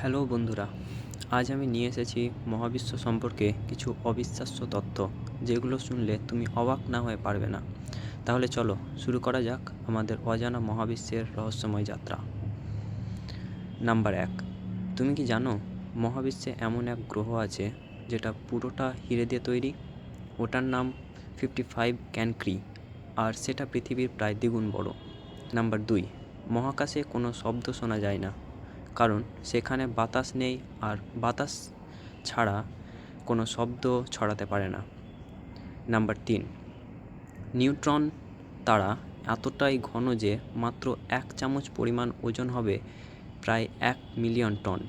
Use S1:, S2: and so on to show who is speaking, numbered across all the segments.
S1: Hello বন্ধুরা, আজ আমি নিয়ে এসেছি মহাবিশ্ব সম্পর্কে কিছু অবিশ্বাস্য তথ্য, যেগুলো শুনলে তুমি অবাক না হয়ে পারবে না। তাহলে চলো শুরু করা যাক আমাদের অজানা মহাবিশ্বের রহস্যময় যাত্রা। নাম্বার 1, তুমি কি জানো মহাবিশ্বে এমন এক গ্রহ আছে যেটা পুরোটা হিরে দিয়ে তৈরি? ওটার নাম 55 ক্যানক্রি, আর সেটা পৃথিবীর প্রায় দ্বিগুণ বড়। নাম্বার 2, মহাকাশে কোনো শব্দ শোনা যায় না, কারণ সেখানে বাতাস নেই, আর বাতাস ছাড়া কোনো শব্দ ছড়াতে পারে না। নাম্বার 3, নিউট্রন তারা এতটাই ঘন যে মাত্র 1 চামচ পরিমাণ ওজন হবে প্রায় 1 মিলিয়ন টন।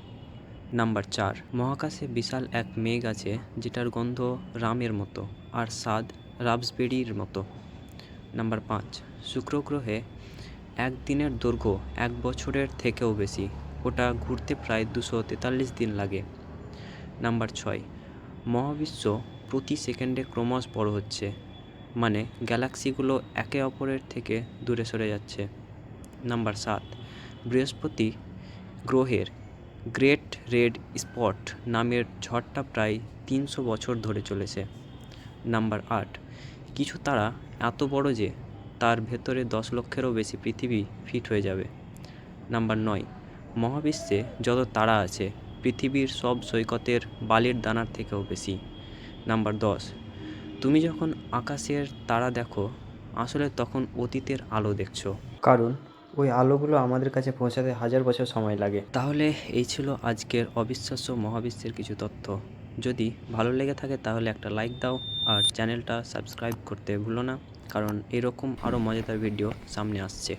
S1: নাম্বার 4, মহাকাশে বিশাল এক মেঘ আছে যেটার গন্ধ রামের মতো আর স্বাদ রাস্পবেরির মতো। নাম্বার 5, শুক্র গ্রহে একদিনের দৈর্ঘ্য 1 বছরের থেকেও বেশি, ওটা ঘুরতে প্রায় 243 দিন লাগে। নাম্বার 6, মহাবিশ্ব প্রতি সেকেন্ডে ক্রমশ বড় হচ্ছে, মানে গ্যালাক্সিগুলো একে অপরের থেকে দূরে সরে যাচ্ছে। নাম্বার 7, বৃহস্পতি গ্রহের গ্রেট রেড স্পট নামের ঝড়টা প্রায় 300 বছর ধরে চলেছে। নাম্বার 8, কিছু তারা এত বড় যে তার ভেতরে 10 লক্ষেরও বেশি পৃথিবী ফিট হয়ে যাবে। নাম্বার 9, মহাবিশ্বে যত তারা আছে পৃথিবীর সব সৈকতের বালির দানার থেকেও বেশি। নাম্বার 10, তুমি যখন আকাশের তারা দেখো আসলে তখন অতীতের আলো দেখছো, কারণ ওই আলোগুলো আমাদের কাছে পৌঁছাতে 1000 বছর সময় লাগে। তাহলে এই ছিল আজকের অবিশ্বাস্য মহাবিশ্বের কিছু তথ্য। যদি ভালো লেগে থাকে তাহলে একটা লাইক দাও, আর চ্যানেলটা সাবস্ক্রাইব করতে ভুলো না, কারণ এরকম আরও মজাদার ভিডিও সামনে আসছে।